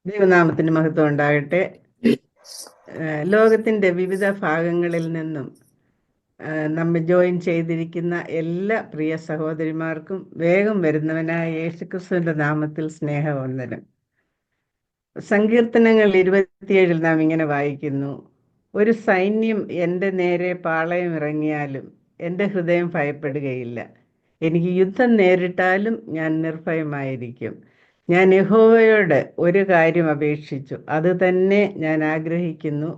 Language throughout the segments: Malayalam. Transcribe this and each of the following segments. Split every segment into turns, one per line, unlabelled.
ദൈവനാമത്തിന് മഹത്വം ഉണ്ടാകട്ടെ. ലോകത്തിൻ്റെ വിവിധ ഭാഗങ്ങളിൽ നിന്നും നമ്മെ ജോയിൻ ചെയ്തിരിക്കുന്ന എല്ലാ പ്രിയ സഹോദരിമാർക്കും വേഗം വരുന്നവനായ യേശുക്രിസ്തുവിൻ്റെ നാമത്തിൽ സ്നേഹവന്ദനം. സങ്കീർത്തനങ്ങൾ 27 നാം ഇങ്ങനെ വായിക്കുന്നു: ഒരു സൈന്യം എൻ്റെ നേരെ പാളയം ഇറങ്ങിയാലും എൻ്റെ ഹൃദയം ഭയപ്പെടുകയില്ല. എനിക്ക് യുദ്ധം നേരിട്ടാലും ഞാൻ നിർഭയമായിരിക്കും. ഞാൻ യഹോവയോട് ഒരു കാര്യം അപേക്ഷിച്ചു, അത് തന്നെ ഞാൻ ആഗ്രഹിക്കുന്നു,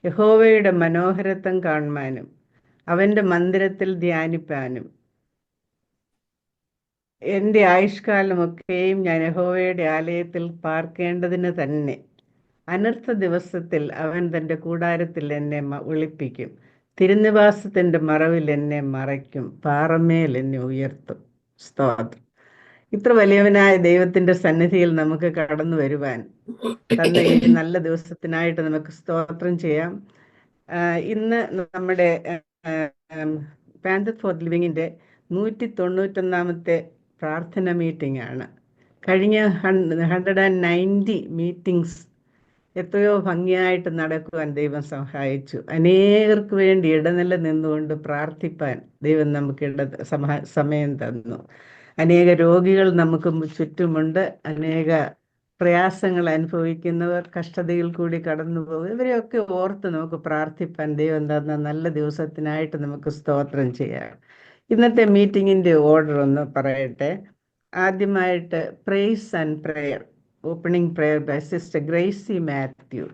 യഹോവയുടെ മനോഹരത്വം കാണുവാനും അവൻ്റെ മന്ദിരത്തിൽ ധ്യാനിപ്പാനും. എൻ്റെ ആയുഷ്കാലമൊക്കെയും ഞാൻ യഹോവയുടെ ആലയത്തിൽ പാർക്കേണ്ടതിന് തന്നെ. അനർത്ഥ ദിവസത്തിൽ അവൻ തൻ്റെ കൂടാരത്തിൽ എന്നെ ഒളിപ്പിക്കും. തിരുനിവാസത്തിൻ്റെ മറവിൽ എന്നെ മറയ്ക്കും. പാറമേൽ എന്നെ ഉയർത്തും. സ്തോത്രം. ഇത്ര വലിയവനായ ദൈവത്തിൻ്റെ സന്നിധിയിൽ നമുക്ക് കടന്നു വരുവാൻ തന്ന ഈ നല്ല ദിവസത്തിനായിട്ട് നമുക്ക് സ്തോത്രം ചെയ്യാം. ഇന്ന് നമ്മുടെ പാന്തർ ഫോർ ലിവിങ്ങിൻ്റെ 191 പ്രാർത്ഥന മീറ്റിംഗ് ആണ്. കഴിഞ്ഞ 190 മീറ്റിംഗ്സ് എത്രയോ ഭംഗിയായിട്ട് നടക്കുവാൻ ദൈവം സഹായിച്ചു. അനേകർക്ക് വേണ്ടി ഇടനില നിന്നുകൊണ്ട് പ്രാർത്ഥിപ്പാൻ ദൈവം നമുക്ക് സമയം തന്നു. അനേക രോഗികൾ നമുക്ക് ചുറ്റുമുണ്ട്. അനേക പ്രയാസങ്ങൾ അനുഭവിക്കുന്നവർ, കഷ്ടതയിൽ കൂടി കടന്നു പോകും. ഇവരെയൊക്കെ ഓർത്ത് നമുക്ക് പ്രാർത്ഥിപ്പാൻ ദൈവം തന്ന നല്ല ദിവസത്തിനായിട്ട് നമുക്ക് സ്തോത്രം ചെയ്യാം. ഇന്നത്തെ മീറ്റിങ്ങിൻ്റെ ഓർഡർ ഒന്ന് പറയട്ടെ. ആദ്യമായിട്ട് praise and prayer, opening prayer by sister Gracy Mathew.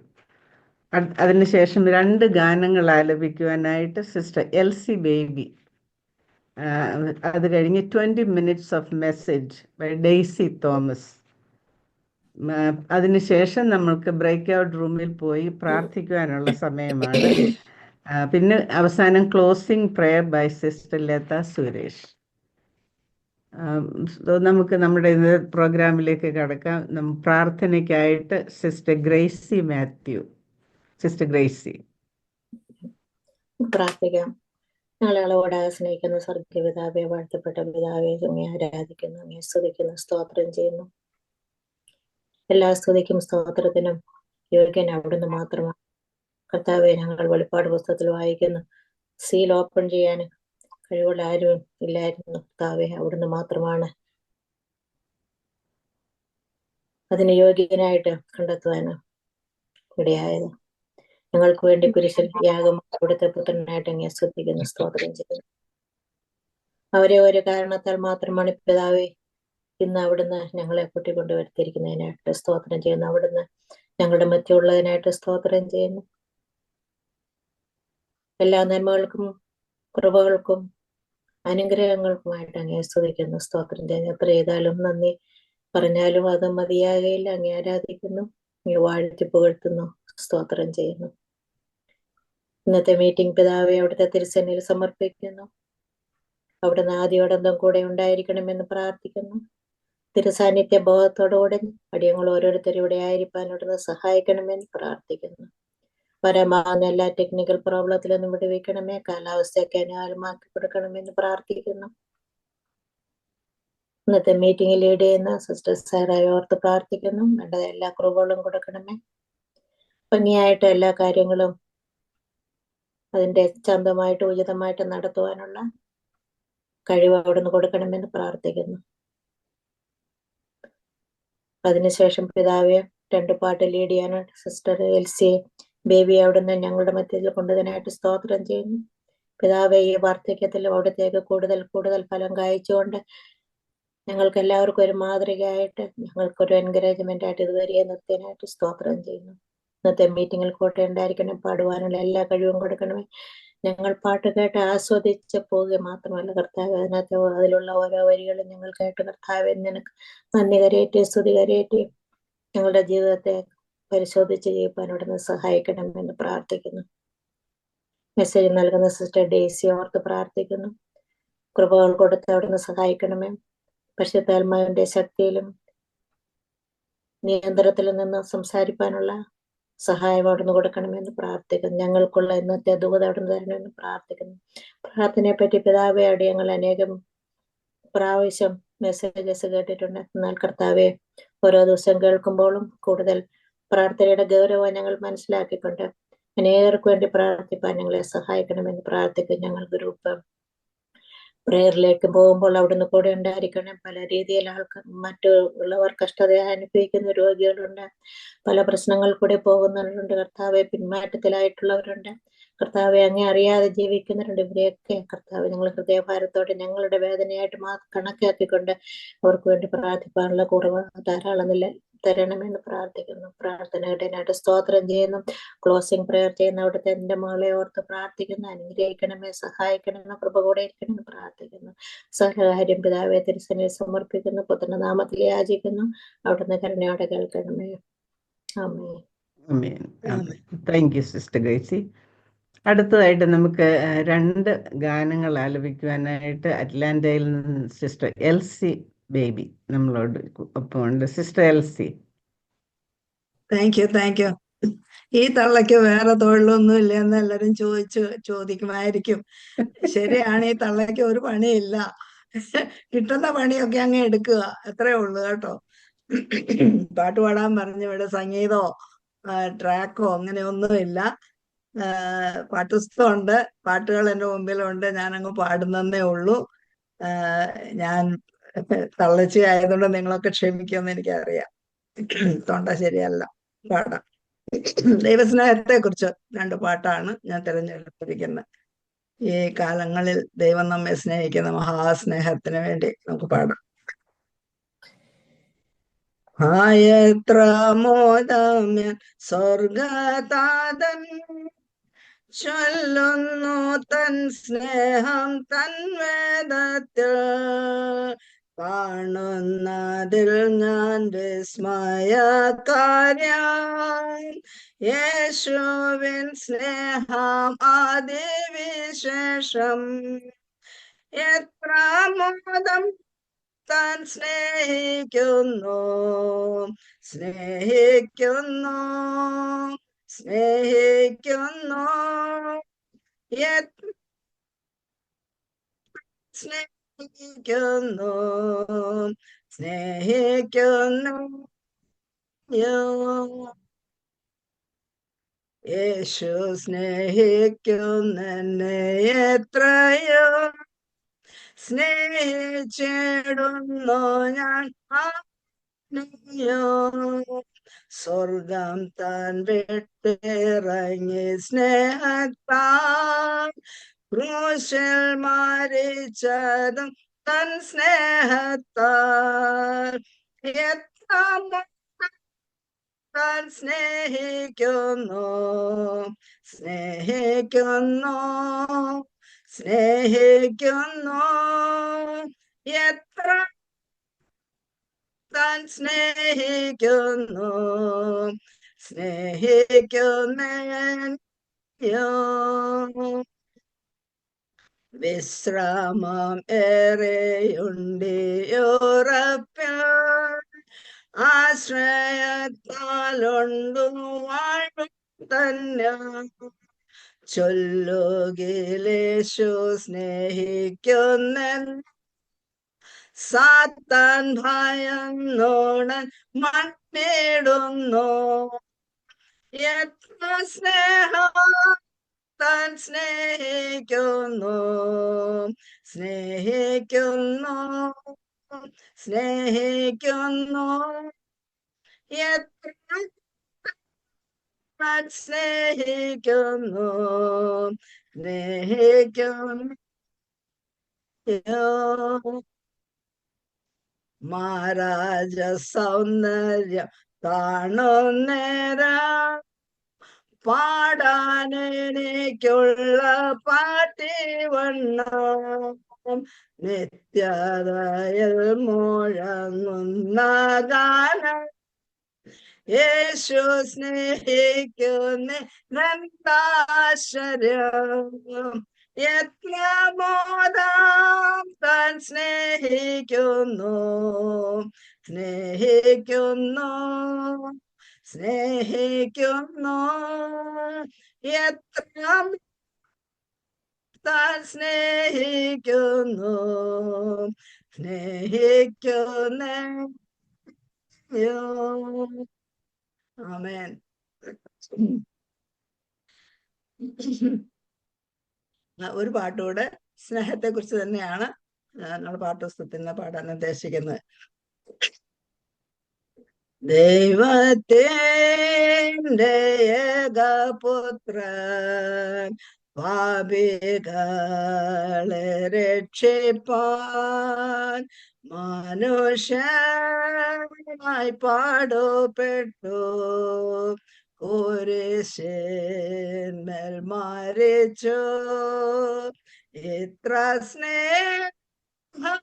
അതിനുശേഷം 2 ഗാനങ്ങൾ ആലപിക്കുവാനായിട്ട് സിസ്റ്റർ എൽസി ബേബി. അത് കഴിഞ്ഞ് 20 minutes of message by Daisy Thomas. അതിനുശേഷം നമ്മൾക്ക് ബ്രേക്ക് ഔട്ട് റൂമിൽ പോയി പ്രാർത്ഥിക്കുവാനുള്ള സമയമാണ്. പിന്നെ അവസാനം closing prayer by sister Latha Suresh. നമുക്ക് നമ്മുടെ പ്രോഗ്രാമിലേക്ക് കടക്കാം. പ്രാർത്ഥനയ്ക്കായിട്ട് സിസ്റ്റർ ഗ്രേസി മാത്യു. സിസ്റ്റർ ഗ്രേസി.
പ്രാർത്ഥിക്കാം. ഞങ്ങളെ അളവോടാതെ സ്നേഹിക്കുന്ന സ്വർഗപിതാവേ, വാഴ്ത്തപ്പെട്ട പിതാവേ, അങ്ങേ ആരാധിക്കുന്നു, അങ്ങേ സ്തുതിക്കുന്നു, സ്തോത്രം ചെയ്യുന്നു. എല്ലാ സ്തുതിക്കും സ്തോത്രത്തിനും യോഗ്യൻ അവിടുന്ന് മാത്രമാണ്. കർത്താവെ, ഞങ്ങൾ വെളിപ്പാട് പുസ്തകത്തിൽ വായിക്കുന്നു, സീൽ ഓപ്പൺ ചെയ്യാൻ കഴിവുള്ള ആരും ഇല്ലായിരുന്നു. കർത്താവെ, അവിടുന്ന് മാത്രമാണ് അതിന് യോഗ്യനായിട്ട് കണ്ടെത്തുവാൻ ഇടയായത്. ഞങ്ങൾക്ക് വേണ്ടി കുരിശിൽ യാഗം അവിടുത്തെ പുത്രനായിട്ട് അങ്ങേ സ്തുതിക്കുന്നു, സ്തോത്രം ചെയ്യുന്നു. അവരെ ഒരു കാരണത്താൽ മാത്രമാണ് പിതാവേ ഇന്ന് അവിടുന്ന് ഞങ്ങളെ കൂട്ടിക്കൊണ്ട് വരുത്തിയിരിക്കുന്നതിനായിട്ട് സ്തോത്രം ചെയ്യുന്നു. അവിടുന്ന് ഞങ്ങളുടെ മധ്യമുള്ളതിനായിട്ട് സ്തോത്രം ചെയ്യുന്നു. എല്ലാ നന്മകൾക്കും കൃപകൾക്കും അനുഗ്രഹങ്ങൾക്കുമായിട്ട് അങ്ങേ സ്തുതിക്കുന്നു, സ്തോത്രം ചെയ്യുന്നു. എത്ര ചെയ്താലും നന്ദി പറഞ്ഞാലും അത് മതിയാകയില്ല. അങ്ങേ ആരാധിക്കുന്നു, അങ്ങേ വാഴ്ത്തി പുകഴ്ത്തുന്നു, സ്തോത്രം ചെയ്യുന്നു. ഇന്നത്തെ മീറ്റിംഗ് പിതാവെ അവിടുത്തെ തിരുസന്നിധിയിൽ സമർപ്പിക്കുന്നു. അവിടുന്ന് ആദ്യോടന്തം കൂടെ ഉണ്ടായിരിക്കണമെന്ന് പ്രാർത്ഥിക്കുന്നു. തിരുസാന്നിധ്യ ബോധത്തോടുകൂടെ അടിയങ്ങൾ ഓരോരുത്തരും ഇവിടെ ആയിരിക്കാൻ അവിടുന്ന് സഹായിക്കണമെന്ന് പ്രാർത്ഥിക്കുന്നു. പരമാവധി എല്ലാ ടെക്നിക്കൽ പ്രോബ്ലത്തിലൊന്നും വിടുവിക്കണമേ. കാലാവസ്ഥയൊക്കെ അനുകൂലമാക്കി കൊടുക്കണമെന്ന് പ്രാർത്ഥിക്കുന്നു. ഇന്നത്തെ മീറ്റിംഗ് ലീഡ് ചെയ്യുന്ന സിസ്റ്റർ സാറായി ഓർത്ത് പ്രാർത്ഥിക്കുന്നു. വേണ്ടത് എല്ലാ കുറവുകളും കൊടുക്കണമേ. ഭംഗിയായിട്ട് എല്ലാ കാര്യങ്ങളും അതിന്റെ ചന്തമായിട്ട് ഉചിതമായിട്ട് നടത്തുവാനുള്ള കഴിവ് അവിടുന്ന് കൊടുക്കണമെന്ന് പ്രാർത്ഥിക്കുന്നു. അതിനുശേഷം പിതാവെ 2 പാട്ട് ലീഡ് ചെയ്യാനായിട്ട് സിസ്റ്റർ എൽസി ബേബി അവിടുന്ന് ഞങ്ങളുടെ മധ്യത്തിൽ കൊണ്ടുവരാനായിട്ട് സ്തോത്രം ചെയ്യുന്നു. പിതാവെ, ഈ വാർദ്ധക്യത്തിൽ അവിടത്തേക്ക് കൂടുതൽ കൂടുതൽ ഫലം കായ്ച്ചുകൊണ്ട് ഞങ്ങൾക്ക് എല്ലാവർക്കും ഒരു മാതൃകയായിട്ട്, ഞങ്ങൾക്കൊരു എൻകറേജ്മെന്റ് ആയിട്ട് ഇതുവരെ നിർത്തിയതിനായിട്ട് സ്തോത്രം ചെയ്യുന്നു. ഇന്നത്തെ മീറ്റിങ്ങിൽ കൂടെ ഉണ്ടായിരിക്കണം. പാടുവാനുള്ള എല്ലാ കഴിവും കൊടുക്കണമേ. ഞങ്ങൾ പാട്ട് കേട്ട് ആസ്വദിച്ച് പോവുക മാത്രമല്ല കർത്താവ്, അതിലുള്ള ഓരോ വരികളും ഞങ്ങൾ കേട്ട് കർത്താവ് നിനക്ക് നന്ദി കരയേറ്റി സ്തുതി കരയേറ്റി ഞങ്ങളുടെ ജീവിതത്തെ പരിശോധിച്ച് ജീവിക്കാൻ അവിടുന്ന് സഹായിക്കണമെന്ന് പ്രാർത്ഥിക്കുന്നു. മെസ്സേജ് നൽകുന്ന സിസ്റ്റർ ഡേസി ഓർത്ത് പ്രാർത്ഥിക്കുന്നു. കൃപകൾ കൊടുത്ത് അവിടുന്ന് സഹായിക്കണമേ. പരിശുദ്ധാത്മാവിന്റെ ശക്തിയിലും നിയന്ത്രണത്തിൽ നിന്ന് സംസാരിക്കാനുള്ള സഹായം അവിടുന്ന് കൊടുക്കണമെന്ന് പ്രാർത്ഥിക്കുന്നു. ഞങ്ങൾക്കുള്ള ഇന്നത്തെ ദൂത അവിടുന്ന് തരണമെന്ന് പ്രാർത്ഥിക്കുന്നു. പ്രാർത്ഥനയെ പറ്റി പിതാവെ അടിയങ്ങൾ അനേകം പ്രാവശ്യം മെസ്സേജസ് കേട്ടിട്ടുണ്ട്. എന്നാൽ കർത്താവെ, ഓരോ ദിവസം കേൾക്കുമ്പോഴും കൂടുതൽ പ്രാർത്ഥനയുടെ ഗൗരവം ഞങ്ങൾ മനസ്സിലാക്കിക്കൊണ്ട് അനേകർക്ക് വേണ്ടി പ്രാർത്ഥിപ്പാൻ ഞങ്ങളെ സഹായിക്കണമെന്ന് പ്രാർത്ഥിക്കും. ഞങ്ങൾ ഗ്രൂപ്പ് പ്രേയറിലേക്ക് പോകുമ്പോൾ അവിടുന്ന് കൂടെ ഉണ്ടായിരിക്കണം. പല രീതിയിൽ മറ്റുള്ളവർ കഷ്ടത അനുഭവിക്കുന്ന രോഗികളുണ്ട്, പല പ്രശ്നങ്ങൾ കൂടെ പോകുന്നവരുണ്ട്, കർത്താവെ പിന്മാറ്റത്തിലായിട്ടുള്ളവരുണ്ട്, കർത്താവെ അങ്ങേ അറിയാതെ ജീവിക്കുന്നവരുണ്ട്. ഇവരെയൊക്കെ കർത്താവ് ഞങ്ങൾ ഹൃദയഭാരത്തോടെ ഞങ്ങളുടെ വേദനയായിട്ട് കണക്കാക്കിക്കൊണ്ട് അവർക്ക് വേണ്ടി പ്രാർത്ഥിക്കാനുള്ള കുറവ് ധാരാളം തരണമെന്ന് പ്രാർത്ഥിക്കുന്നു. പ്രാർത്ഥനയുടേനായിട്ട് സ്തോത്രം ചെയ്യുന്നു. ക്ലോസിംഗ് പ്രേയർ ചെയ്യുന്ന അവിടുത്തെ എൻ്റെ മകളെ ഓർത്ത് പ്രാർത്ഥിക്കുന്നു. അനുഗ്രഹിക്കണമേ, സഹായിക്കണമേ, കൃപ കൂടെ ഇരിക്കണമെന്ന് പ്രാർത്ഥിക്കുന്നു. സകലകാര്യം പിതാവേ തിരുസന്നിധിയിൽ സമർപ്പിക്കുന്നു. പുത്രന്റെ നാമത്തിൽ യാചിക്കുന്നു. അവിടുന്ന് കരുണയോടെ കേൾക്കണമേ. ആമേൻ.
ആമേൻ. Thank you sister Gracy. അടുത്തതായിട്ട് നമുക്ക് 2 ഗാനങ്ങൾ ആലപിക്കുവാനായിട്ട് അറ്റ്ലാന്റയിൽ നിന്ന് സിസ്റ്റർ എൽസി ബേബി നമ്മളോട് ഒപ്പം ഉണ്ട്. സിസ്റ്റർ എൽസി.
Thank you. ഈ തള്ളയ്ക്ക് വേറെ തൊഴിലൊന്നും ഇല്ലെന്ന് എല്ലാരും ചോദിക്കുമായിരിക്കും. ശരിയാണ്, ഈ തള്ളയ്ക്ക് ഒരു പണിയില്ല. കിട്ടുന്ന പണിയൊക്കെ അങ്ങ് എടുക്കുക, അത്രേ ഉള്ളു കേട്ടോ. പാട്ട് പാടാൻ പറഞ്ഞു ഇവിടെ സംഗീതമോ ട്രാക്കോ അങ്ങനെയൊന്നുമില്ല. പാട്ടുപുസ്തകമുണ്ട്, പാട്ടുകൾ എൻ്റെ മുമ്പിലുണ്ട്, ഞാനങ്ങ് പാടുന്നേ ഉള്ളൂ. ഞാൻ തള്ളച്ചി ആയതുകൊണ്ട് നിങ്ങളൊക്കെ ക്ഷമിക്കുമെന്ന് എനിക്കറിയാം. തൊണ്ട ശരിയല്ല, പാടാം. ദൈവസ്നേഹത്തെ കുറിച്ച് 2 പാട്ടാണ് ഞാൻ തിരഞ്ഞെടുത്തിരിക്കുന്നത്. ഈ കാലങ്ങളിൽ ദൈവം നമ്മെ സ്നേഹിക്കുന്ന മഹാസ്നേഹത്തിന് വേണ്ടി നമുക്ക് പാടാം. എത്ര മോദമ്യ സ്വർഗതാതൻ ചൊല്ലുന്നു തൻ സ്നേഹം തൻ വേദത്തിൽ, കാണുന്നതിൽ ഞാൻ വിസ്മയകാര്യം, യേശുവിൻ സ്നേഹം അതിവിശേഷം. എത്ര മോദം താൻ സ്നേഹിക്കുന്നു എത്ര സ്നേഹിക്കുന്നു യേശു സ്നേഹിക്കുന്നെന്നെ എത്രയോ സ്നേഹിച്ചിടുന്നു ഞാൻ സ്വർഗം താൻ വിട്ടിറങ്ങി സ്നേഹത്താൽ ക്രൂശിൽ മരിച്ചതും തൻ സ്നേഹത്താൽ. എത്ര താൻ സ്നേഹിക്കുന്നു എത്ര താൻ സ്നേഹിക്കുന്നോ. വിശ്രാമം ഏറെയുണ്ടിയുറപ്പിൽ, ആശ്രയത്താലുണ്ടു വാഴും തന്നെ. ചൊല്ലുകിലേശു സ്നേഹിക്കുന്നൻ, സാത്താൻ ഭയന്നോടൻ മണ്ണിടുന്നു. എത്ര സ്നേഹം താൻ സ്നേഹിക്കുന്നു എത്ര താൻ സ്നേഹിക്കുന്നു. മഹാരാജ സൗന്ദര്യം കാണുന്നേരം, പാടാനെനിക്കുള്ള പാട്ടിവണ്ണം, നിത്യതയിൽ മുഴങ്ങുന്ന ഗാനം, യേശു സ്നേഹിക്കുന്നെന്താശ്ചര്യം. എത്ര മോദം താൻ സ്നേഹിക്കുന്നു എത്ര താൻ സ്നേഹിക്കുന്നു. ആമേൻ. ഒരു പാട്ടുകൂടെ സ്നേഹത്തെ കുറിച്ച് തന്നെയാണ് ഞങ്ങൾ പാട്ടുപുസ്തകത്തിൽ നിന്ന് പാടാൻ ഉദ്ദേശിക്കുന്നത്. ദൈവത്തിന്റെ ഏകപുത്രൻ പാപികളെ രക്ഷിപ്പാൻ മനുഷ്യനായി പാടുപെട്ടു കുരിശിന്മേൽ മരിച്ചു. ഇത്ര സ്നേഹം,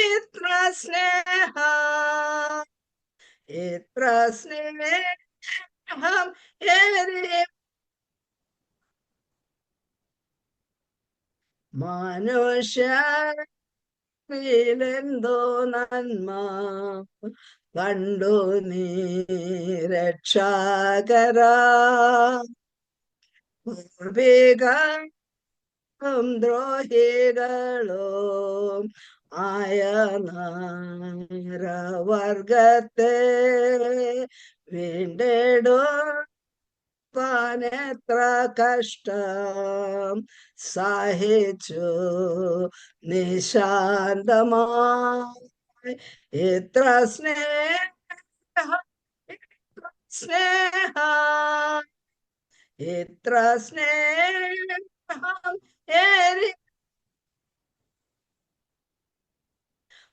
ഇത്ര സ്നേഹം, ഇത്ര സ്നേഹം മനുഷ്യരിലെന്തോ നന്മ കണ്ടു നീ രക്ഷകരാ. പൂർവികളും ദ്രോഹികളും ആയ നരവർഗത്തെ വീണ്ടെടുപ്പാൻ എത്ര കഷ്ടം സഹിച്ചു നിശാന്തമായി. ഇത്ര സ്നേഹം, സ്നേഹം, ഇത്ര സ്നേഹം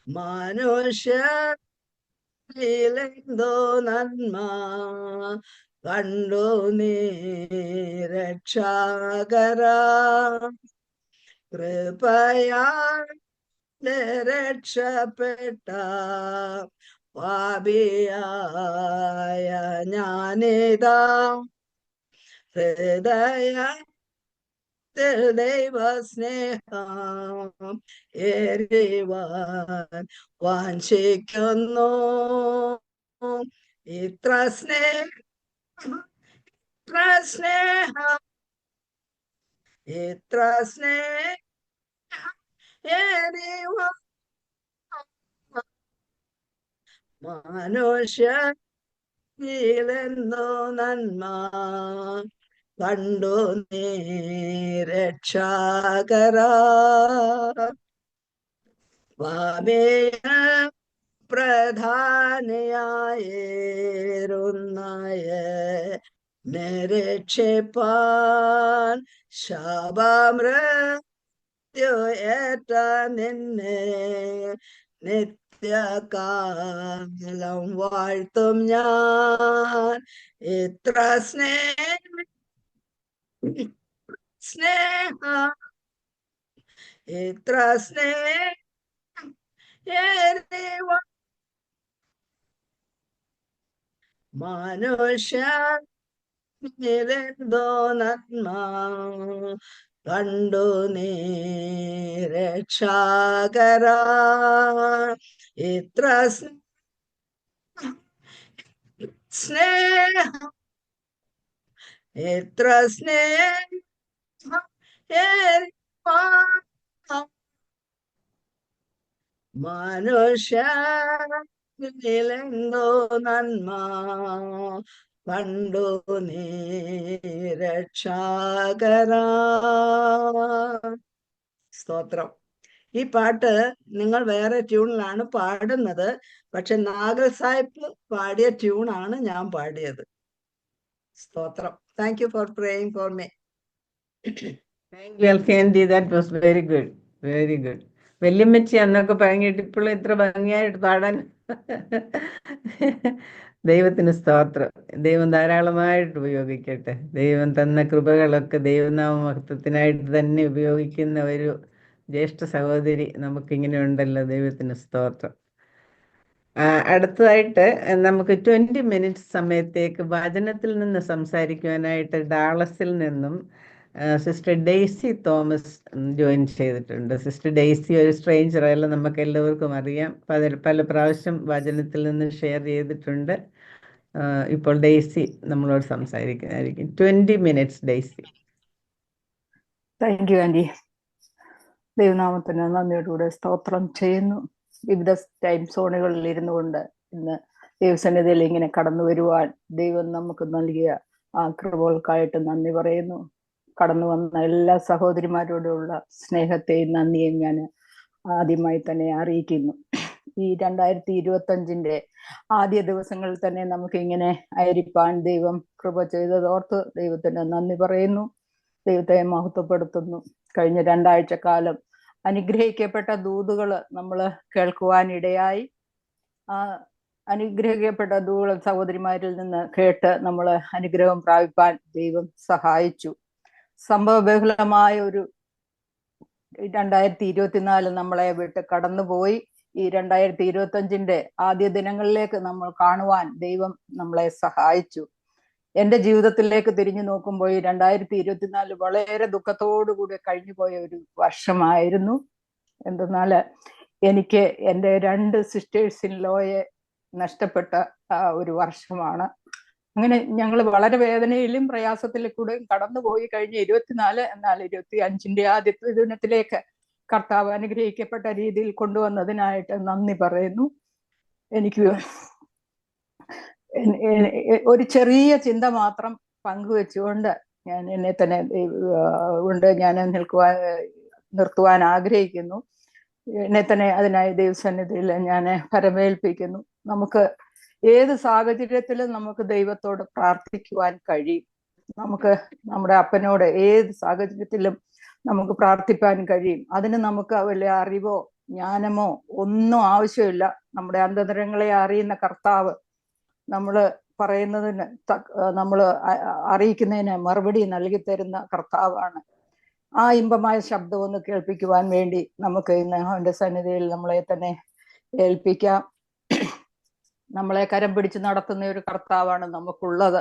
മനുഷ്യരിലെന്തോ നന്മ കണ്ടു നീ രക്ഷകരാ. കൃപയാൽ രക്ഷപ്പെട്ട പാപിയായ ഞാനിതാ ഹൃദയ ദൈവസ്നേഹം എരിവാൻ വാഞ്ചിക്കുന്നു. ഇത്ര സ്നേഹം, ഇത്ര സ്നേഹം, ഇത്ര സ്നേഹം എരിവാൻ മനുഷ്യരിലെന്തോ നന്മ കണ്ടു നീ രക്ഷകരാ. പാപിയ പ്രധാനിയായിരുന്നായ രക്ഷിപ്പാൻ ശാപമൃത്യു ഏറ്റ നിന്നെ നിത്യകാലം വാഴ്ത്തും ഞാൻ. ഇത്ര സ്നേഹം, ഇത്ര സ്നേഹം മനുഷ്യരിലെന്തോ നന്മ കണ്ടു നീ രക്ഷകരാ. ഇത്ര സ്നേഹം, ഇത്ര സ്നേഹം മനുഷ്യരിലെന്തോ നന്മ കണ്ടു നീ രക്ഷകരാ. സ്തോത്രം. ഈ പാട്ട് നിങ്ങൾ വേറെ ട്യൂണിലാണ് പാടുന്നത്, പക്ഷെ നാഗൽ സാഹിബ് പാടിയ ട്യൂണാണ് ഞാൻ പാടിയത്. സ്തോത്രം. Thank you for praying for me.
Thank you അൽഫേന്തി, that was very good, very good. വല്യമ്മച്ചി അന്നൊക്കെ പറഞ്ഞിട്ട് ഇപ്പോഴും ഇത്ര ഭംഗിയായിട്ട് പാടാൻ ദൈവത്തിന് സ്തോത്രം. ദൈവം ധാരാളമായിട്ട് ഉപയോഗിക്കട്ടെ. ദൈവം തന്ന കൃപകളൊക്കെ ദൈവനാമ മഹത്വത്തിനായിട്ട് തന്നെ ഉപയോഗിക്കുന്ന ഒരു ജ്യേഷ്ഠ സഹോദരി നമുക്കിങ്ങനെ ഉണ്ടല്ലോ. ദൈവത്തിന് സ്തോത്രം. അടുത്തതായിട്ട് നമുക്ക് 20 മിനിറ്റ്സ് സമയത്തേക്ക് വചനത്തിൽ നിന്ന് സംസാരിക്കുവാനായിട്ട് ഡാളസിൽ നിന്നും സിസ്റ്റർ ഡെയ്സി തോമസ് ജോയിൻ ചെയ്തിട്ടുണ്ട്. സിസ്റ്റർ ഡെയ്സി ഒരു സ്ട്രേഞ്ചർ അല്ല, നമുക്ക് എല്ലാവർക്കും അറിയാം. പല പ്രാവശ്യം വചനത്തിൽ നിന്ന് ഷെയർ ചെയ്തിട്ടുണ്ട്. ഇപ്പോൾ ഡെയ്സി നമ്മളോട് സംസാരിക്കുന്നതായിരിക്കും. 20 minutes Daisy.
Thank you aunty. ദൈവനാമത്തിന് നന്ദിയോടുകൂടെ സ്തോത്രം ചെയ്യുന്നു. വിവിധ ടൈം സോണുകളിൽ ഇരുന്നു കൊണ്ട് ഇന്ന് ദൈവസന്നിധിയിൽ ഇങ്ങനെ കടന്നു വരുവാൻ ദൈവം നമുക്ക് നൽകിയ ആ കൃപകൾക്കായിട്ട് നന്ദി പറയുന്നു. കടന്നു വന്ന എല്ലാ സഹോദരിമാരോടുള്ള സ്നേഹത്തെയും നന്ദിയും ഞാൻ ആദ്യമായി തന്നെ അറിയിക്കുന്നു. ഈ 2025 ആദ്യ ദിവസങ്ങളിൽ തന്നെ നമുക്ക് ഇങ്ങനെ ആയിരിക്കാൻ ദൈവം കൃപ ചെയ്തതോർത്ത് ദൈവത്തിന് നന്ദി പറയുന്നു, ദൈവത്തെ മഹത്വപ്പെടുത്തുന്നു. കഴിഞ്ഞ 2 ആഴ്ചക്കാലം അനുഗ്രഹിക്കപ്പെട്ട ദൂതുകൾ നമ്മൾ കേൾക്കുവാനിടയായി. ആ അനുഗ്രഹിക്കപ്പെട്ട ദൂതുകൾ സഹോദരിമാരിൽ നിന്ന് കേട്ട് നമ്മൾ അനുഗ്രഹം പ്രാപിപ്പാൻ ദൈവം സഹായിച്ചു. സംഭവബഹുലമായ ഒരു 2024 നമ്മളെ വിട്ട് കടന്നുപോയി. ഈ 2025 ആദ്യ ദിനങ്ങളിലേക്ക് നമ്മൾ കാണുവാൻ ദൈവം നമ്മളെ സഹായിച്ചു. എൻ്റെ ജീവിതത്തിലേക്ക് തിരിഞ്ഞു നോക്കുമ്പോൾ ഈ 2024 വളരെ ദുഃഖത്തോടുകൂടി കഴിഞ്ഞുപോയ ഒരു വർഷമായിരുന്നു. എന്തെന്നാൽ എനിക്ക് എൻ്റെ 2 സിസ്റ്റേഴ്സ് ഇൻ ലോയെ നഷ്ടപ്പെട്ട ഒരു വർഷമാണ്. അങ്ങനെ ഞങ്ങൾ വളരെ വേദനയിലും പ്രയാസത്തിൽ കൂടെയും കടന്നുപോയി കഴിഞ്ഞ 24. എന്നാൽ 25 ആദ്യത്തെ ദിനത്തിലേക്ക് കർത്താവ് അനുഗ്രഹിക്കപ്പെട്ട രീതിയിൽ കൊണ്ടുവന്നതിനായിട്ട് നന്ദി പറയുന്നു. എനിക്ക് ഒരു ചെറിയ ചിന്ത മാത്രം പങ്കുവെച്ചുകൊണ്ട് ഞാൻ എന്നെ തന്നെ ഞാൻ നിർത്തുവാൻ ആഗ്രഹിക്കുന്നു. എന്നെ തന്നെ അതിനായി ദൈവസന്നിധിയിൽ ഞാൻ പരമേൽപ്പിക്കുന്നു. നമുക്ക് ഏത് സാഹചര്യത്തിലും നമുക്ക് ദൈവത്തോട് പ്രാർത്ഥിക്കുവാൻ കഴിയും. നമുക്ക് നമ്മുടെ അപ്പനോട് ഏത് സാഹചര്യത്തിലും നമുക്ക് പ്രാർത്ഥിക്കാൻ കഴിയും. അതിന് നമുക്ക് വലിയ അറിവോ ജ്ഞാനമോ ഒന്നും ആവശ്യമില്ല. നമ്മുടെ അന്തരംഗങ്ങളെ അറിയുന്ന കർത്താവ് നമ്മൾ പറയുന്നതിന് നമ്മൾ അറിയിക്കുന്നതിന് മറുപടി നൽകി തരുന്ന കർത്താവാണ്. ആ ഇമ്പമായ ശബ്ദം ഒന്ന് കേൾപ്പിക്കുവാൻ വേണ്ടി നമുക്ക് ഇന്ന് അവൻ്റെ സന്നിധിയിൽ നമ്മളെ തന്നെ ഏൽപ്പിക്കാം. നമ്മളെ കരം പിടിച്ച് നടത്തുന്ന ഒരു കർത്താവാണ് നമുക്കുള്ളത്.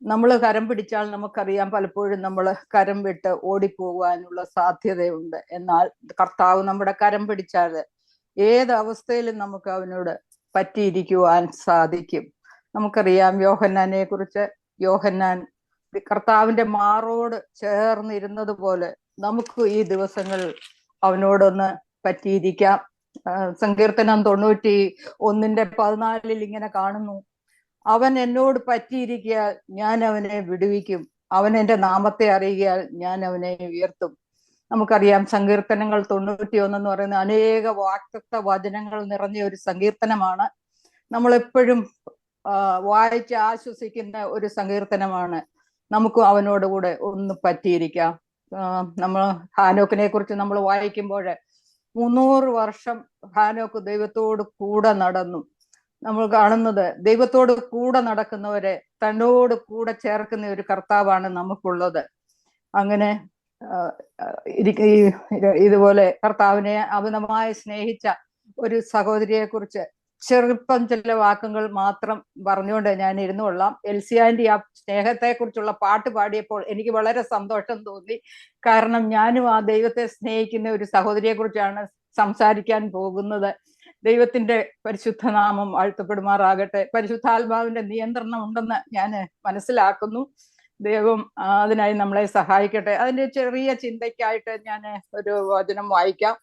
നമ്മൾ കരം പിടിച്ചാൽ നമുക്കറിയാം, പലപ്പോഴും നമ്മൾ കരം വിട്ട് ഓടിപ്പോകാനുള്ള സാധ്യതയുണ്ട്. എന്നാൽ കർത്താവ് നമ്മുടെ കരം പിടിച്ചാൽ ഏത് അവസ്ഥയിലും നമുക്ക് അവനോട് പറ്റിയിരിക്കുവാൻ സാധിക്കും. നമുക്കറിയാം യോഹന്നാനെ കുറിച്ച്. യോഹന്നാൻ കർത്താവിന്റെ മാറോട് ചേർന്നിരുന്നത് പോലെ നമുക്ക് ഈ ദിവസങ്ങളിൽ അവനോടൊന്ന് പറ്റിയിരിക്കാം. സങ്കീർത്തനം 91:14 ഇങ്ങനെ കാണുന്നു: അവൻ എന്നോട് പറ്റിയിരിക്കാൻ ഞാൻ അവനെ വിടുവിക്കും, അവൻ എൻ്റെ നാമത്തെ അറിയിക്കാൻ ഞാൻ അവനെ ഉയർത്തും. നമുക്കറിയാം സങ്കീർത്തനങ്ങൾ 91 എന്ന് പറയുന്ന അനേക വാക്തത്വ വചനങ്ങൾ നിറഞ്ഞ ഒരു സങ്കീർത്തനമാണ്. നമ്മളെപ്പോഴും വായിച്ച് ആശ്വസിക്കുന്ന ഒരു സങ്കീർത്തനമാണ്. നമുക്കും അവനോടുകൂടെ ഒന്ന് പറ്റിയിരിക്കാം. നമ്മൾ ഹാനോക്കിനെ കുറിച്ച് നമ്മൾ വായിക്കുമ്പോൾ 300 വർഷം ഹാനോക്ക് ദൈവത്തോട് കൂടെ നടന്നു. നമ്മൾ കാണുന്നത് ദൈവത്തോട് കൂടെ നടക്കുന്നവരെ തന്നോട് കൂടെ ചേർക്കുന്ന ഒരു കർത്താവാണ് നമുക്കുള്ളത്. അങ്ങനെ ഇതുപോലെ കർത്താവിനെ അമിതമായി സ്നേഹിച്ച ഒരു സഹോദരിയെ കുറിച്ച് ചെറുപ്പം ചില വാക്കുകൾ മാത്രം പറഞ്ഞുകൊണ്ട് ഞാൻ ഇരുന്നു കൊള്ളാം. എൽസി ആന്റി ആ സ്നേഹത്തെ കുറിച്ചുള്ള പാട്ട് പാടിയപ്പോൾ എനിക്ക് വളരെ സന്തോഷം തോന്നി. കാരണം ഞാനും ആ ദൈവത്തെ സ്നേഹിക്കുന്ന ഒരു സഹോദരിയെ കുറിച്ചാണ് സംസാരിക്കാൻ പോകുന്നത്. ദൈവത്തിന്റെ പരിശുദ്ധ നാമം വാഴ്ത്തപ്പെടുമാറാകട്ടെ. പരിശുദ്ധാത്മാവിന്റെ നിയന്ത്രണം ഉണ്ടെന്ന് ഞാൻ മനസ്സിലാക്കുന്നു. ദൈവം അതിനായി നമ്മളെ സഹായിക്കട്ടെ. അതിന്റെ ചെറിയ ചിന്തയ്ക്കായിട്ട് ഞാൻ ഒരു വചനം വായിക്കാം.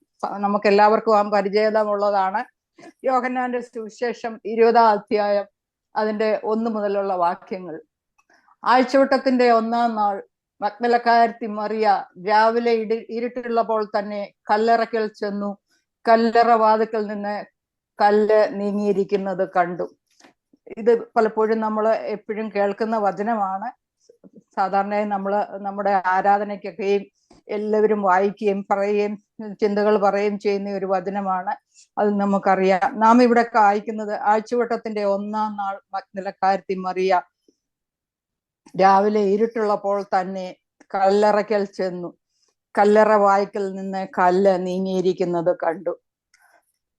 നമുക്ക് എല്ലാവർക്കും പരിചയമുള്ളതാണ്. യോഹന്നാന്റെ സുവിശേഷം 20-ാം അധ്യായം അതിന്റെ 1 മുതലുള്ള വാക്യങ്ങൾ. ആഴ്ചവട്ടത്തിന്റെ 1-ാം നാൾ മഗ്ദലക്കാരത്തി മറിയ രാവിലെ ഇരുട്ടുള്ളപ്പോൾ തന്നെ കല്ലറയ്ക്കൽ ചെന്നു. കല്ലറ വാതിക്കൽ നിന്ന് കല്ല് നീങ്ങിയിരിക്കുന്നത് കണ്ടു. ഇത് പലപ്പോഴും നമ്മൾ എപ്പോഴും കേൾക്കുന്ന വചനമാണ്. സാധാരണയായി നമ്മുടെ ആരാധനയ്ക്കൊക്കെയും എല്ലാവരും വായിക്കുകയും പറയുകയും ചിന്തകൾ പറയുകയും ചെയ്യുന്ന ഒരു വചനമാണ്. അത് നമുക്കറിയാം. നാം ഇവിടെ വായിക്കുന്നത് ആഴ്ചവട്ടത്തിന്റെ 1-ാം നാൾ മഗ്ദലക്കാരത്തി മറിയ രാവിലെ ഇരുട്ടുള്ളപ്പോൾ തന്നെ കല്ലറയ്ക്കൽ ചെന്നു. കല്ലറ വായ്ക്കൽ നിന്ന് കല്ല് നീങ്ങിയിരിക്കുന്നത് കണ്ടു.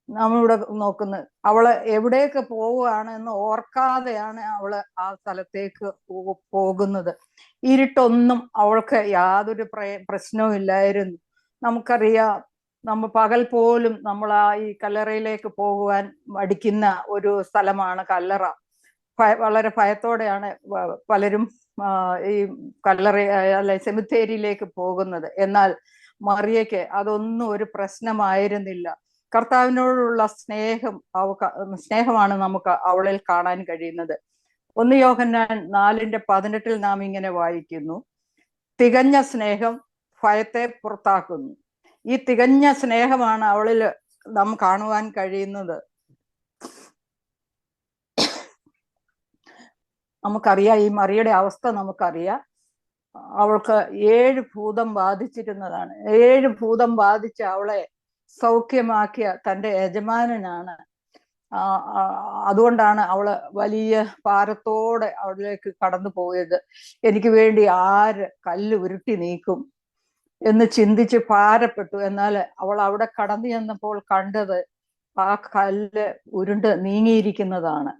നമ്മളിവിടെ നോക്കുന്നത് അവള് എവിടേക്ക് പോവുകയാണ് എന്ന് ഓർക്കാതെയാണ് അവള് ആ സ്ഥലത്തേക്ക് പോകുന്നത്. ഇരുട്ടൊന്നും അവൾക്ക് യാതൊരു പ്രശ്നവും ഇല്ലായിരുന്നു. നമുക്കറിയാം, പകൽ പോലും നമ്മൾ ഈ കല്ലറയിലേക്ക് പോകുവാൻ മടിക്കുന്ന ഒരു സ്ഥലമാണ് കല്ലറ. വളരെ ഭയത്തോടെയാണ് പലരും ഈ സെമിത്തേരിയിലേക്ക് പോകുന്നത്. എന്നാൽ മറിയയ്ക്ക് അതൊന്നും ഒരു പ്രശ്നമായിരുന്നില്ല. കർത്താവിനോടുള്ള സ്നേഹമാണ് നമുക്ക് അവളിൽ കാണാൻ കഴിയുന്നത്. 1 യോഹന്നാൻ 4:18 നാം ഇങ്ങനെ വായിക്കുന്നു, തികഞ്ഞ സ്നേഹം ഭയത്തെ പുറത്താക്കുന്നു. ഈ തികഞ്ഞ സ്നേഹമാണ് അവളിൽ നാം കാണുവാൻ കഴിയുന്നത്. നമുക്കറിയാം, ഈ മറിയുടെ അവസ്ഥ നമുക്കറിയാം. അവൾക്ക് 7 ഭൂതം ബാധിച്ചിരുന്നതാണ്. 7 ഭൂതം ബാധിച്ച് അവളെ സൗഖ്യമാക്കിയ തൻ്റെ യജമാനനാണ്. അതുകൊണ്ടാണ് അവള് വലിയ ഭാരത്തോടെ അവളിലേക്ക് കടന്നു പോയത്. എനിക്ക് വേണ്ടി ആര് കല്ല് ഉരുട്ടി നീക്കും എന്ന് ചിന്തിച്ച് ഭാരപ്പെട്ടു. എന്നാൽ അവൾ അവിടെ കടന്നു ചെന്നപ്പോൾ കണ്ടത് ആ കല്ല് ഉരുണ്ട് നീങ്ങിയിരിക്കുന്നതാണ്.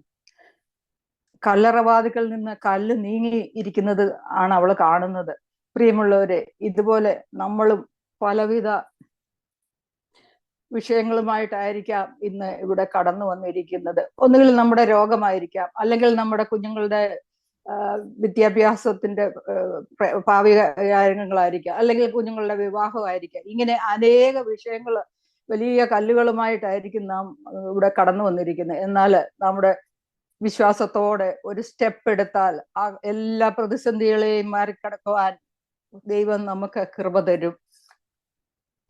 കല്ലറവാതിക്കൽ നിന്ന് കല്ല് നീങ്ങിയിരിക്കുന്നത് ആണ് അവൾ കാണുന്നത്. പ്രിയമുള്ളവരെ, ഇതുപോലെ നമ്മളും പലവിധ വിഷയങ്ങളുമായിട്ടായിരിക്കാം ഇന്ന് ഇവിടെ കടന്നു വന്നിരിക്കുന്നത്. ഒന്നുകിൽ നമ്മുടെ രോഗമായിരിക്കാം, അല്ലെങ്കിൽ നമ്മുടെ കുഞ്ഞുങ്ങളുടെ വിദ്യാഭ്യാസത്തിന്റെ ഭാവി കാര്യങ്ങളായിരിക്കാം, അല്ലെങ്കിൽ കുഞ്ഞുങ്ങളുടെ വിവാഹമായിരിക്കാം. ഇങ്ങനെ അനേക വിഷയങ്ങൾ, വലിയ കല്ലുകളുമായിട്ടായിരിക്കും നാം ഇവിടെ കടന്നു വന്നിരിക്കുന്നത്. എന്നാൽ നമ്മുടെ വിശ്വാസത്തോടെ ഒരു സ്റ്റെപ്പ് എടുത്താൽ ആ എല്ലാ പ്രതിസന്ധികളെയും മറികടക്കുവാൻ ദൈവം നമുക്ക് കൃപ തരും.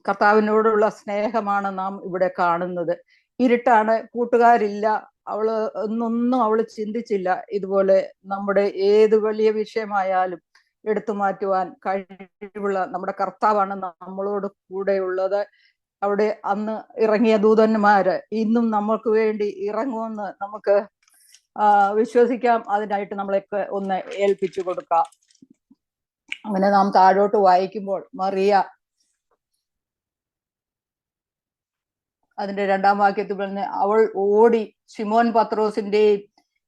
കർത്താവിനോടുള്ള സ്നേഹമാണ് നാം ഇവിടെ കാണുന്നത്. ഇരുട്ടാണ്, കൂട്ടുകാരില്ല, അവള് ഒന്നും അവള് ചിന്തിച്ചില്ല. ഇതുപോലെ നമ്മുടെ ഏത് വലിയ വിഷയമായാലും എടുത്തു മാറ്റുവാൻ കഴിവുള്ള നമ്മുടെ കർത്താവാണ് നമ്മളോട് കൂടെയുള്ളത്. അവിടെ അന്ന് ഇറങ്ങിയ ദൂതന്മാര് ഇന്നും നമ്മൾക്ക് വേണ്ടി ഇറങ്ങുമെന്ന് നമുക്ക് വിശ്വസിക്കാം. അതിനായിട്ട് നമ്മളൊക്കെ ഒന്ന് ഏൽപ്പിച്ചു കൊടുക്കാം. അങ്ങനെ നാം താഴോട്ട് വായിക്കുമ്പോൾ മറിയ അതിന്റെ 2-ാം വാക്യത്തിൽ പറഞ്ഞ്, അവൾ ഓടി ശിമോൻ പത്രോസിന്റെയും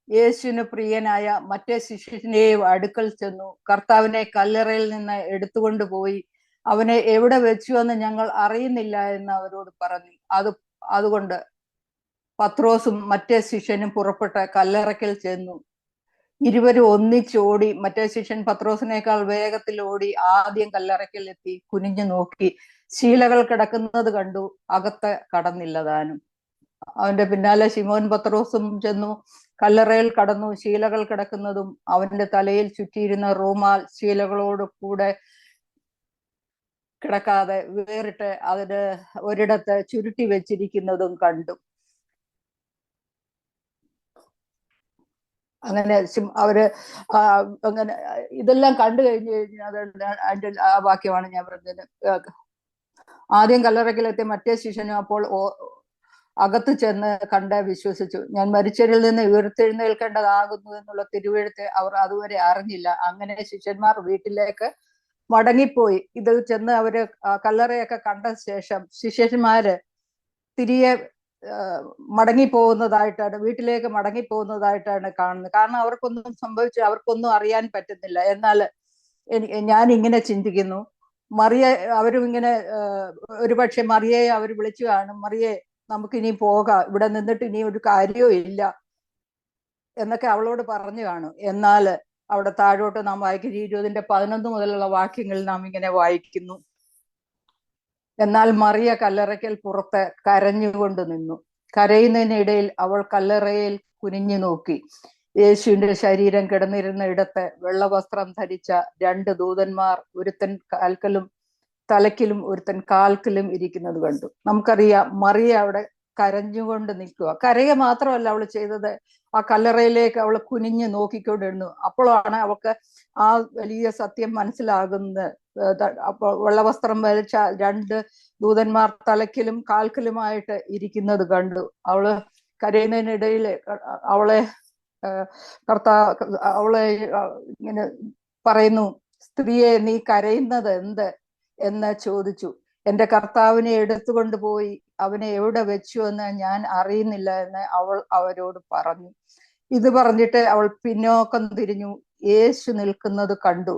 യേശുവിന് പ്രിയനായ മറ്റേ ശിഷ്യന്റെയും അടുക്കൽ ചെന്നു. കർത്താവിനെ കല്ലറയിൽ നിന്ന് എടുത്തുകൊണ്ട് പോയി, അവനെ എവിടെ വെച്ചു എന്ന് ഞങ്ങൾ അറിയുന്നില്ല എന്ന് അവരോട് പറഞ്ഞു. അതുകൊണ്ട് പത്രോസും മറ്റേ ശിഷ്യനും പുറപ്പെട്ട് കല്ലറയ്ക്കൽ ചെന്നു. ഇരുവരും ഒന്നിച്ചോടി. മറ്റേ ശിഷ്യൻ പത്രോസിനേക്കാൾ വേഗത്തിൽ ഓടി ആദ്യം കല്ലറയ്ക്കൽ എത്തി കുനിഞ്ഞു നോക്കി. ശീലകൾ കിടക്കുന്നത് കണ്ടു, അകത്ത് കടന്നില്ല താനും. അവന്റെ പിന്നാലെ ശിമോൻ പത്രോസും ചെന്നു. കല്ലറയിൽ കടന്നു. ശീലകൾ കിടക്കുന്നതും അവന്റെ തലയിൽ ചുറ്റിയിരുന്ന റൂമാൽ ശീലകളോട് കൂടെ കിടക്കാതെ വേറിട്ട് അതിന് ഒരിടത്ത് ചുരുട്ടി വെച്ചിരിക്കുന്നതും കണ്ടു. അങ്ങനെ അവര് അങ്ങനെ ഇതെല്ലാം കണ്ടു കഴിഞ്ഞു കഴിഞ്ഞാൽ അതിന്റെ ആ വാക്യമാണ് ഞാൻ പറഞ്ഞത്. ആദ്യം കല്ലറയ്ക്കലെത്തിയ മറ്റേ ശിഷ്യനും അപ്പോൾ അകത്ത് ചെന്ന് കണ്ട് വിശ്വസിച്ചു. ഞാൻ മരിച്ചവരിൽ നിന്ന് ഉയർത്തെഴുന്നേൽക്കേണ്ടതാകുന്നു എന്നുള്ള തിരുവെഴുത്ത് അവർ അതുവരെ അറിഞ്ഞില്ല. അങ്ങനെ ശിഷ്യന്മാർ വീട്ടിലേക്ക് മടങ്ങിപ്പോയി. ഇത് ചെന്ന് അവര് കല്ലറയൊക്കെ കണ്ട ശേഷം ശിഷ്യന്മാര് തിരികെ വീട്ടിലേക്ക് മടങ്ങിപ്പോകുന്നതായിട്ടാണ് കാണുന്നത്. കാരണം അവർക്കൊന്നും സംഭവിച്ചു, അവർക്കൊന്നും അറിയാൻ പറ്റുന്നില്ല. എന്നാൽ ഞാൻ ഇങ്ങനെ ചിന്തിക്കുന്നു, അവരും ഇങ്ങനെ ഒരുപക്ഷെ മറിയയെ അവർ വിളിച്ചു കാണും, മറിയെ നമുക്കിനി പോകാം, ഇവിടെ നിന്നിട്ട് ഇനി ഒരു കാര്യവും ഇല്ല എന്നൊക്കെ അവളോട് പറഞ്ഞു കാണും. എന്നാൽ അവിടെ താഴോട്ട് നാം വായിക്കുന്ന 20:11 മുതലുള്ള വാക്യങ്ങളിൽ നാം ഇങ്ങനെ വായിക്കുന്നു, എന്നാൽ മറിയ കല്ലറയ്ക്കൽ പുറത്ത് കരഞ്ഞുകൊണ്ട് നിന്നു. കരയുന്നതിനിടയിൽ അവൾ കല്ലറയിൽ കുനിഞ്ഞു നോക്കി. യേശുവിന്റെ ശരീരം കിടന്നിരുന്ന ഇടത്ത് വെള്ളവസ്ത്രം ധരിച്ച 2 ദൂതന്മാർ, ഒരുത്തൻ തലക്കിലും ഒരുത്തൻ കാൽക്കിലും ഇരിക്കുന്നത് കണ്ടു. നമുക്കറിയാം മറിയ അവിടെ കരഞ്ഞുകൊണ്ട് നിൽക്കുക. കരയുക മാത്രമല്ല അവൾ ചെയ്തത്, ആ കല്ലറയിലേക്ക് അവൾ കുനിഞ്ഞു നോക്കിക്കൊണ്ടിരുന്നു. അപ്പോഴാണ് അവൾക്ക് ആ വലിയ സത്യം മനസ്സിലാകുന്നത്. അപ്പോൾ വെള്ളവസ്ത്രം ധരിച്ച 2 ദൂതന്മാർ തലക്കിലും കാൽക്കിലുമായിട്ട് ഇരിക്കുന്നത് കണ്ടു. അവള് കരയുന്നതിനിടയിൽ അവളെ ഇങ്ങനെ പറയുന്നു, സ്ത്രീയെ നീ കരയുന്നത് എന്ത് എന്ന് ചോദിച്ചു. എന്റെ കർത്താവിനെ എടുത്തുകൊണ്ട് പോയി അവനെ എവിടെ വെച്ചു എന്ന് ഞാൻ അറിയുന്നില്ല എന്ന് അവൾ അവരോട് പറഞ്ഞു. ഇത് പറഞ്ഞിട്ട് അവൾ പിന്നോക്കം തിരിഞ്ഞു യേശു നിൽക്കുന്നത് കണ്ടു.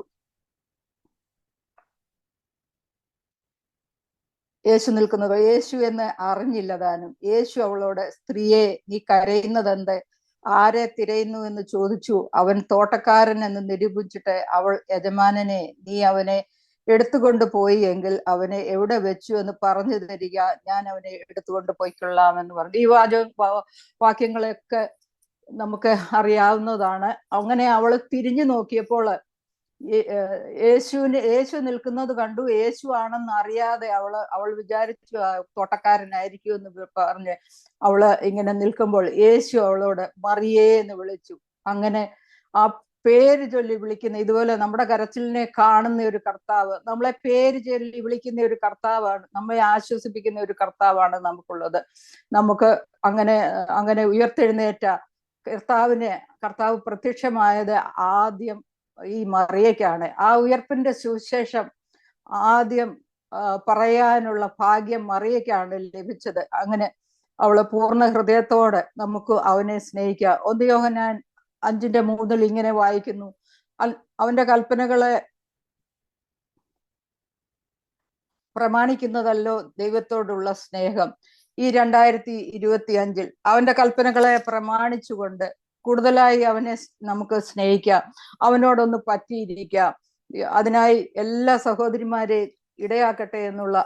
യേശു എന്ന് അറിഞ്ഞില്ല താനും. യേശു അവളോട്, സ്ത്രീയെ നീ കരയുന്നത് എന്ത്, ആരെ തിരയുന്നു എന്ന് ചോദിച്ചു. അവൻ തോട്ടക്കാരൻ എന്ന് നിരൂപിച്ചിട്ട് അവൾ, യജമാനനെ നീ അവനെ എടുത്തുകൊണ്ട് പോയി എങ്കിൽ അവനെ എവിടെ വെച്ചു എന്ന് പറഞ്ഞു തരിക, ഞാൻ അവനെ എടുത്തുകൊണ്ട് പോയിക്കൊള്ളാം എന്ന് പറഞ്ഞു. ഈ വാക്യങ്ങളൊക്കെ നമുക്ക് അറിയാവുന്നതാണ്. അങ്ങനെ അവൾ തിരിഞ്ഞു നോക്കിയപ്പോൾ യേശു നിൽക്കുന്നത് കണ്ടു. യേശു ആണെന്ന് അറിയാതെ അവൾ വിചാരിച്ചു തോട്ടക്കാരനായിരിക്കും എന്ന് പറഞ്ഞ് അവള് ഇങ്ങനെ നിൽക്കുമ്പോൾ യേശു അവളോട് മറിയേ എന്ന് വിളിച്ചു. അങ്ങനെ ആ പേര് ചൊല്ലി വിളിക്കുന്ന, ഇതുപോലെ നമ്മുടെ കരച്ചിലിനെ കാണുന്ന ഒരു കർത്താവ്, നമ്മളെ പേര് ചൊല്ലി വിളിക്കുന്ന ഒരു കർത്താവാണ്, നമ്മെ ആശ്വസിപ്പിക്കുന്ന ഒരു കർത്താവാണ് നമുക്കുള്ളത്. നമുക്ക് അങ്ങനെ ഉയർത്തെഴുന്നേറ്റ കർത്താവ് പ്രത്യക്ഷമായത് ആദ്യം ഈ മറിയയ്ക്കാണ്. ആ ഉയർപ്പിന്റെ സുവിശേഷം ആദ്യം പറയാനുള്ള ഭാഗ്യം മറിയയ്ക്കാണ് ലഭിച്ചത്. അങ്ങനെ അവള് പൂർണ്ണ ഹൃദയത്തോടെ നമുക്ക് അവനെ സ്നേഹിക്കുക. 1 യോഹന്നാൻ 5:3 ഇങ്ങനെ വായിക്കുന്നു, അവന്റെ കൽപ്പനകളെ പ്രമാണിക്കുന്നതല്ലോ ദൈവത്തോടുള്ള സ്നേഹം. ഈ 2025 അവന്റെ കൽപ്പനകളെ പ്രമാണിച്ചുകൊണ്ട് കൂടുതലായി അവനെ നമുക്ക് സ്നേഹിക്കാം, അവനോടൊന്ന് പറ്റിയിരിക്കാം. അതിനായി എല്ലാ സഹോദരിമാരെ ഇടയാക്കട്ടെ എന്നുള്ള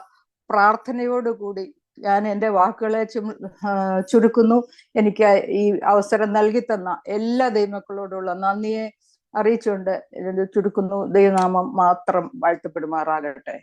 പ്രാർത്ഥനയോടുകൂടി ഞാൻ എൻ്റെ വാക്കുകളെ ചുരുക്കുന്നു. എനിക്ക് ഈ അവസരം നൽകി തന്ന എല്ലാ ദൈവമക്കളോടുള്ള നന്ദിയെ അറിയിച്ചുകൊണ്ട് ചുരുക്കുന്നു. ദൈവനാമം മാത്രം വാഴ്ത്തപ്പെടുമാറാകട്ടെ.